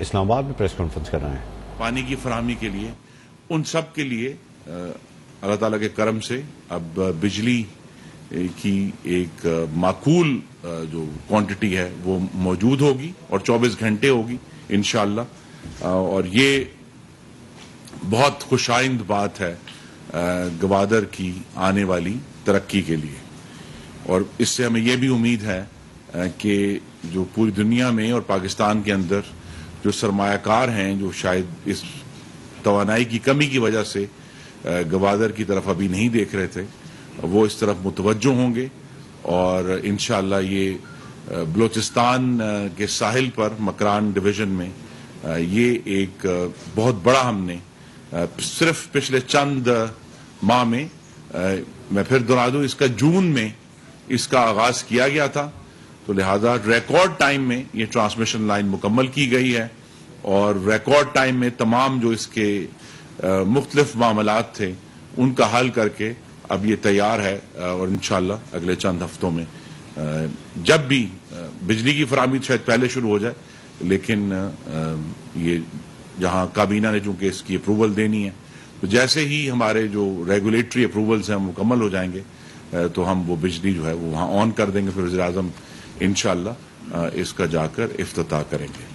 اسلام آباد میں press conference کر رہے ہیں. پانی کی فراہمی کے لیے ان سب کے لیے اللہ تعالیٰ کے کرم سے اب بجلی کی ایک معقول جو کوانٹٹی ہے وہ موجود ہوگی اور 24 گھنٹے ہوگی انشاءاللہ. اور یہ بہت خوشائند بات ہے گوادر کی آنے والی ترقی کے لیے. اور اس سے ہمیں یہ بھی امید ہے کہ جو پوری دنیا میں اور پاکستان کے اندر جو سرمایہ کار ہیں جو شاید اس توانائی کی کمی کی وجہ سے گوادر کی طرف ابھی نہیں دیکھ رہے تھے وہ اس طرف متوجہ ہوں گے. اور انشاءاللہ یہ بلوچستان کے ساحل پر مکران ڈویژن میں یہ ایک بہت بڑا ہم نے صرف پچھلے چند ماہ میں پھر دہرا دوں اس کا جون میں اس کا آغاز کیا گیا تھا. تو لہذا ریکارڈ ٹائم میں یہ ٹرانسمیشن لائن مکمل کی گئی ہے اور ریکارڈ ٹائم میں تمام جو اس کے مختلف معاملات تھے ان کا حل کر کے اب یہ تیار ہے. اور انشاءاللہ اگلے چند ہفتوں میں جب بھی بجلی کی فراہمی شاید پہلے شروع ہو جائے لیکن یہ جہاں کابینہ نے چونکہ اس کی اپروول دینی ہے تو جیسے ہی ہمارے جو ریگولیٹری اپروولز ہیں مکمل ہو جائیں گے تو ہم وہ بجلی جو ہے وہ وہاں آن کر دیں گے. پھر وزیر اعظم انشاءاللہ اس کا جا کر افتتاح کریں گے.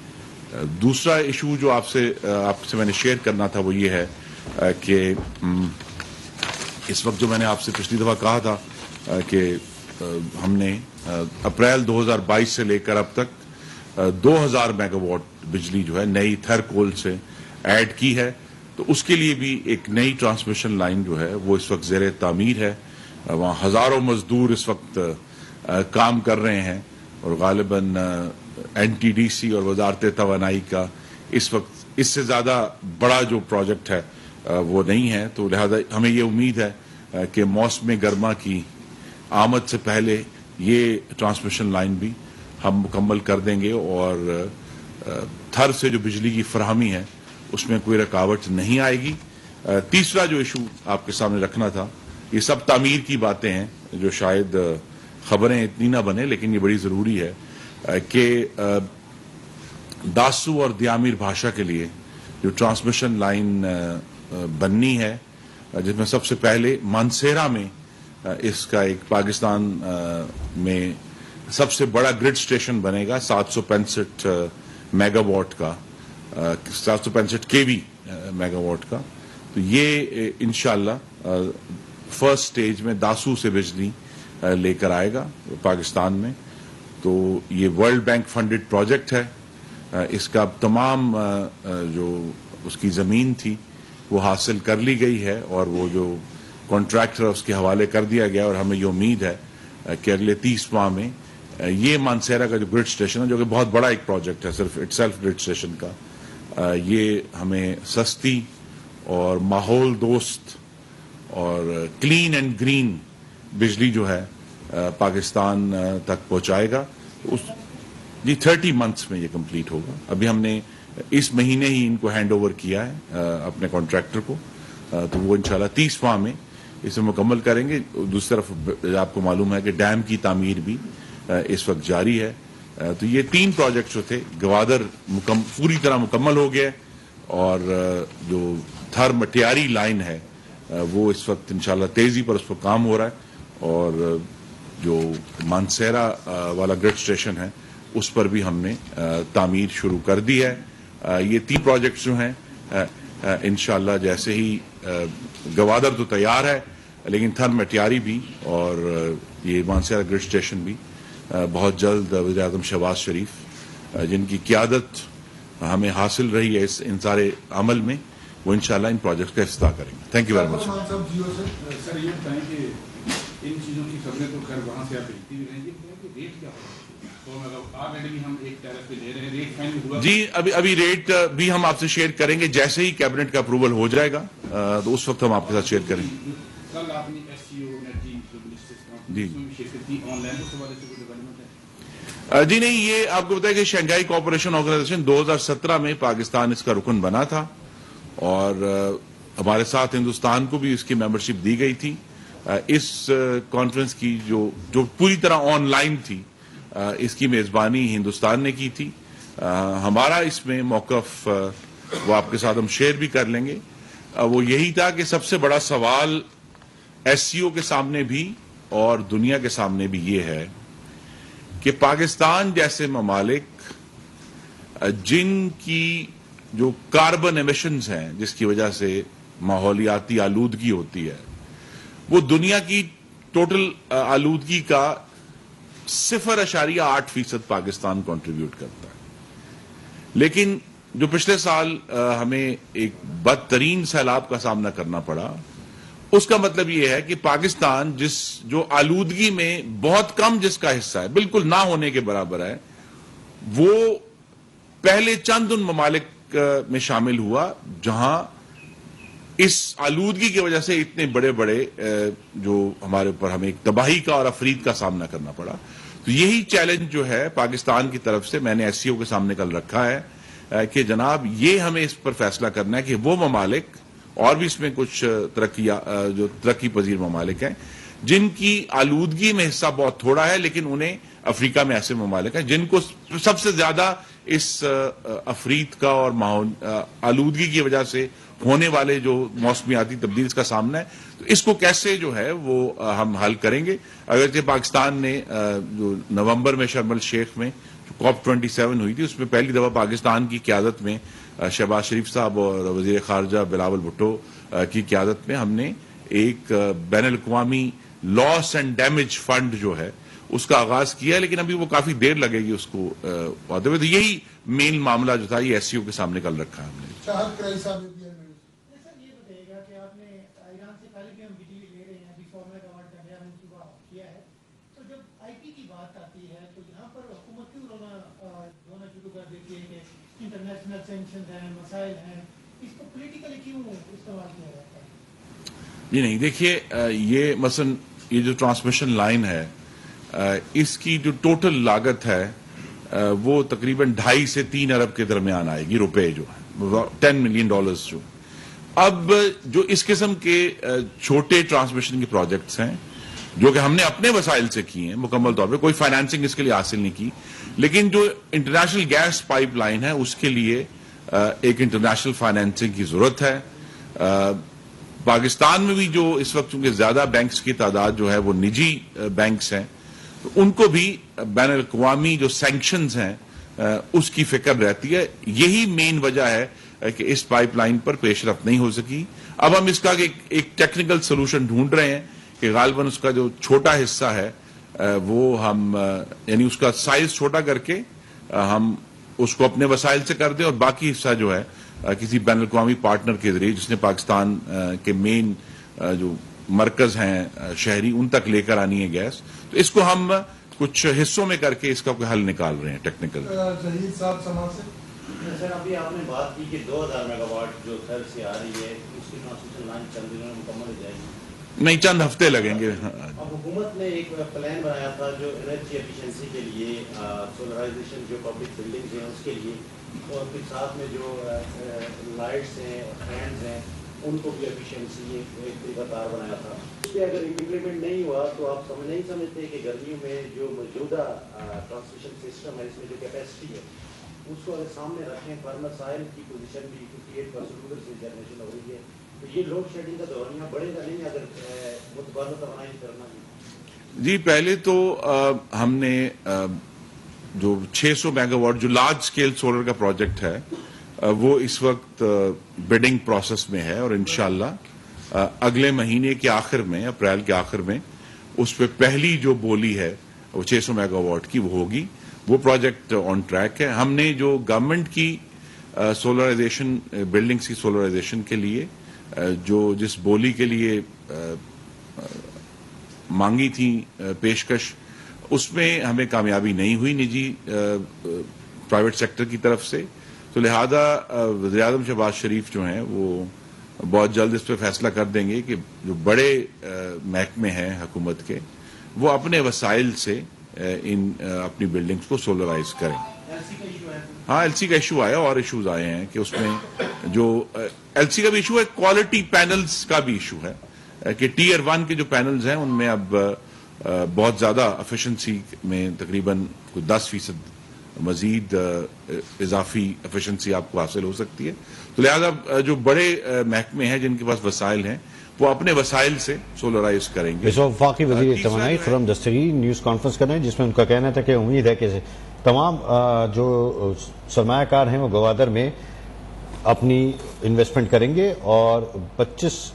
دوسرا ایشو جو آپ سے میں نے شیئر کرنا تھا وہ یہ ہے کہ اس وقت جو میں نے آپ سے پچھلی دفعہ کہا تھا کہ ہم نے اپریل 2022 سے لے کر اب تک 2000 میگا واٹ بجلی جو ہے نئی تھر کول سے ایڈ کی ہے. تو اس کے لیے بھی ایک نئی ٹرانسمیشن لائن جو ہے وہ اس وقت زیر تعمیر ہے. وہاں ہزاروں مزدور اس وقت کام کر رہے ہیں اور غالباً این ٹی ڈی سی اور وزارت توانائی کا اس وقت اس سے زیادہ بڑا جو پروجیکٹ ہے وہ نہیں ہے. تو لہذا ہمیں یہ امید ہے کہ موسم گرما کی آمد سے پہلے یہ ٹرانسمیشن لائن بھی ہم مکمل کر دیں گے اور تھر سے جو بجلی کی فراہمی ہے اس میں کوئی رکاوٹ نہیں آئے گی. تیسرا جو ایشو آپ کے سامنے رکھنا تھا یہ سب تعمیر کی باتیں ہیں جو شاید خبریں اتنی نہ بنے لیکن یہ بڑی ضروری ہے کہ داسو اور دیامیر بھاشا کے لیے جو ٹرانسمیشن لائن بننی ہے جس میں سب سے پہلے مانسیرا میں اس کا ایک پاکستان میں سب سے بڑا گرڈ اسٹیشن بنے گا 765 میگا واٹ کا 765 کے وی میگا واٹ کا. تو یہ انشاءاللہ فرسٹ سٹیج میں داسو سے بجلی لے کر آئے گا پاکستان میں. تو یہ ورلڈ بینک فنڈڈ پروجیکٹ ہے. اس کا تمام جو اس کی زمین تھی وہ حاصل کر لی گئی ہے اور وہ جو کانٹریکٹر اس کے حوالے کر دیا گیا اور ہمیں یہ امید ہے کہ اگلے 30 ماہ میں یہ مانسیرا کا جو گرڈ اسٹیشن ہے جو کہ بہت بڑا ایک پروجیکٹ ہے صرف اٹ سیلف گرڈ اسٹیشن کا یہ ہمیں سستی اور ماحول دوست اور کلین اینڈ گرین بجلی جو ہے پاکستان تک پہنچائے گا. جی 30 منتھس میں یہ کمپلیٹ ہوگا. ابھی ہم نے اس مہینے ہی ان کو ہینڈ اوور کیا ہے اپنے کانٹریکٹر کو تو وہ انشاءاللہ 30 ماہ میں اسے مکمل کریں گے. دوسری طرف آپ کو معلوم ہے کہ ڈیم کی تعمیر بھی اس وقت جاری ہے. تو یہ 3 پروجیکٹ جو تھے گوادر پوری طرح مکمل ہو گئے اور جو تھر مٹیاری لائن ہے وہ اس وقت انشاءاللہ تیزی پر اس پر کام ہو رہا ہے اور جو مانسیرا والا گرڈ اسٹیشن ہے اس پر بھی ہم نے تعمیر شروع کر دی ہے. یہ 3 پروجیکٹس جو ہیں انشاءاللہ جیسے ہی گوادر تو تیار ہے لیکن تھر مٹیاری بھی اور یہ مانسیرا گرڈ اسٹیشن بھی بہت جلد وزیر اعظم شہباز شریف جن کی قیادت ہمیں حاصل رہی ہے ان سارے عمل میں وہ انشاءاللہ ان پروجیکٹ کا افتتاح کریں گے. Thank you very much. Sir یہ بتائیں کہ ان چیزوں کی خبریں تو خیر وہاں سے آپ بھیجتی بھی رہیں گی ریٹ کیا ہوگا؟ جی ابھی ریٹ بھی ہم آپ سے شیئر کریں گے جیسے ہی کیبنٹ کا اپروول ہو جائے گا تو اس وقت ہم آپ کے ساتھ شیئر کریں گے. کل آپ نے ایس سی او جی شرکت کی آن لائن اس حوالے سے کوئی ڈیولپمنٹ ہے؟ جی نہیں یہ آپ کو بتایا کہ شنگھائی کوآپریشن آرگنائزیشن 2017 میں پاکستان اس کا رکن بنا تھا اور ہمارے ساتھ ہندوستان کو بھی اس کی ممبرشپ دی گئی تھی. اس کانفرنس کی جو پوری طرح آن لائن تھی اس کی میزبانی ہندوستان نے کی تھی ہمارا اس میں موقف وہ آپ کے ساتھ ہم شیئر بھی کر لیں گے. وہ یہی تھا کہ سب سے بڑا سوال ایس سی او کے سامنے بھی اور دنیا کے سامنے بھی یہ ہے کہ پاکستان جیسے ممالک جن کی جو کاربن ایمیشنز ہیں جس کی وجہ سے ماحولیاتی آلودگی ہوتی ہے وہ دنیا کی ٹوٹل آلودگی کا 0.8% پاکستان کنٹریبیوٹ کرتا ہے. لیکن جو پچھلے سال ہمیں ایک بدترین سیلاب کا سامنا کرنا پڑا اس کا مطلب یہ ہے کہ پاکستان جو آلودگی میں بہت کم جس کا حصہ ہے بالکل نہ ہونے کے برابر ہے وہ پہلے چند ان ممالک میں شامل ہوا جہاں اس آلودگی کی وجہ سے اتنے بڑے بڑے جو ہمارے اوپر ہمیں ایک تباہی کا اور افرید کا سامنا کرنا پڑا. تو یہی چیلنج جو ہے پاکستان کی طرف سے میں نے ایس سی او کے سامنے کل رکھا ہے کہ جناب یہ ہمیں اس پر فیصلہ کرنا ہے کہ وہ ممالک اور بھی اس میں کچھ جو ترقی پذیر ممالک ہیں جن کی آلودگی میں حصہ بہت تھوڑا ہے لیکن انہیں افریقہ میں ایسے ممالک ہیں جن کو سب سے زیادہ اس افرید کا اور آلودگی کی وجہ سے ہونے والے جو موسمیاتی تبدیلی کا سامنا ہے تو اس کو کیسے جو ہے وہ ہم حل کریں گے. اگرچہ پاکستان نے جو نومبر میں شرم الشیخ میں جو COP27 ہوئی تھی اس میں پہلی دفعہ پاکستان کی قیادت میں شہباز شریف صاحب اور وزیر خارجہ بلاول بھٹو کی قیادت میں ہم نے ایک بین الاقوامی لاس اینڈ ڈیمیج فنڈ جو ہے اس کا آغاز کیا ہے لیکن ابھی وہ کافی دیر لگے گی اس کو آتے ہوئے. تو یہی مین معاملہ جو تھا یہ ایس سی او کے سامنے کل رکھا ہم نے. انٹرنیشنل سینکشنز ہیں مسائل ہیں اس کو پولیٹیکلی کیوں استعمال کیا جاتا ہے؟ جی نہیں دیکھیے یہ مثلا یہ جو ٹرانسمیشن لائن ہے اس کی جو ٹوٹل لاگت ہے وہ تقریباً 2.5 سے 3 ارب کے درمیان آئے گی روپے جو ہے $10 ملین جو. اب جو اس قسم کے چھوٹے ٹرانسمیشن کے پروجیکٹس ہیں جو کہ ہم نے اپنے وسائل سے کیے ہیں مکمل طور پہ کوئی فائنانسنگ اس کے لیے حاصل نہیں کی لیکن جو انٹرنیشنل گیس پائپ لائن ہے اس کے لیے ایک انٹرنیشنل فائنانسنگ کی ضرورت ہے. پاکستان میں بھی جو اس وقت چونکہ زیادہ بینکس کی تعداد جو ہے وہ نجی بینکس ہیں تو ان کو بھی بین الاقوامی جو سینکشنز ہیں اس کی فکر رہتی ہے. یہی مین وجہ ہے کہ اس پائپ لائن پر پیش رفت نہیں ہو سکی. اب ہم اس کا ایک ٹیکنیکل سولوشن ڈھونڈ رہے ہیں کہ غالباً اس کا جو چھوٹا حصہ ہے وہ ہم یعنی اس کا سائز چھوٹا کر کے ہم اس کو اپنے وسائل سے کر دیں اور باقی حصہ جو ہے کسی بین الاقوامی پارٹنر کے ذریعے جس نے پاکستان کے مین جو مرکز ہیں شہری ان تک لے کر آنی ہے گیس تو اس کو ہم کچھ حصوں میں کر کے اس کا کوئی حل نکال رہے ہیں ٹیکنیکل. شہید صاحب سماج سے سر ابھی آپ نے بات کی کہ 2000 میگا واٹ جو گھر سے آ رہی ہے اس کی ٹرانسمیشن لائن چند دنوں میں مکمل ہو جائے گی. نہیں چند ہفتے لگیں گے. اب حکومت نے ایک پلان بنایا تھا جو انرجی ایفیشنسی کے لیے سولرائزیشن جو پبلک بلڈنگز ہیں اس کے لیے اور پھر ساتھ میں جو لائٹس ہیں فینز ہیں ان کو بھی ایفیشنسی ایک طریقہ کار بنایا تھا. اس پہ اگر امپلیمنٹ نہیں ہوا تو آپ نہیں سمجھتے کہ گرمیوں میں جو موجودہ ٹرانسمیشن سسٹم ہے اس میں جو کیپیسٹی ہے اس کو اگر سامنے رکھیں فرمر سائل کی پوزیشن بھی 58% ادھر سے جنریشن ہو رہی ہے تو یہ لوڈ شیڈنگ کا دورانیہ بڑھے گا نہیں اگر متبادل توانائی کرنا ہے؟ جی پہلے تو ہم نے جو 600 میگا واٹ جو لارج سکیل سولر کا پروجیکٹ ہے وہ اس وقت بڈنگ پروسیس میں ہے اور انشاءاللہ اگلے مہینے کے آخر میں اپریل کے آخر میں اس پہ پہلی جو بولی ہے وہ 600 میگا واٹ کی وہ ہوگی. وہ پروجیکٹ آن ٹریک ہے. ہم نے جو گورنمنٹ کی سولرائزیشن بلڈنگز کی سولرائزیشن کے لیے جس بولی کے لیے مانگی تھی پیشکش اس میں ہمیں کامیابی نہیں ہوئی نجی پرائیویٹ سیکٹر کی طرف سے تو لہذا وزیر اعظم شہباز شریف جو ہیں وہ بہت جلد اس پہ فیصلہ کر دیں گے کہ جو بڑے محکمے ہیں حکومت کے وہ اپنے وسائل سے ان اپنی بلڈنگز کو سولرائز کریں. ہاں ایل سی کا ایشو آیا اور ایشوز آئے ہیں کہ اس میں جو ایل سی کا بھی ایشو ہے کوالٹی پینلز کا بھی ایشو ہے کہ ٹیئر 1 کے جو پینلز ہیں ان میں اب بہت زیادہ افیشنسی میں تقریباً 10% مزید اضافی ایفیشنسی آپ کو حاصل ہو سکتی ہے. تو لہذا جو بڑے محکمے ہیں جن کے پاس وسائل ہیں وہ اپنے وسائل سے سولرائز کریں گے. اس وفاقی وزیر توانائی خرم دستگیر نیوز کانفرنس کر رہے ہیں، جس میں ان کا کہنا تھا کہ امید ہے کہ تمام جو سرمایہ کار ہیں وہ گوادر میں اپنی انویسٹمنٹ کریں گے، اور 29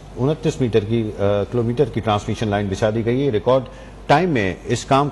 کلومیٹر کی ٹرانسمیشن لائن بچھا دی گئی ہے. ریکارڈ ٹائم میں اس کام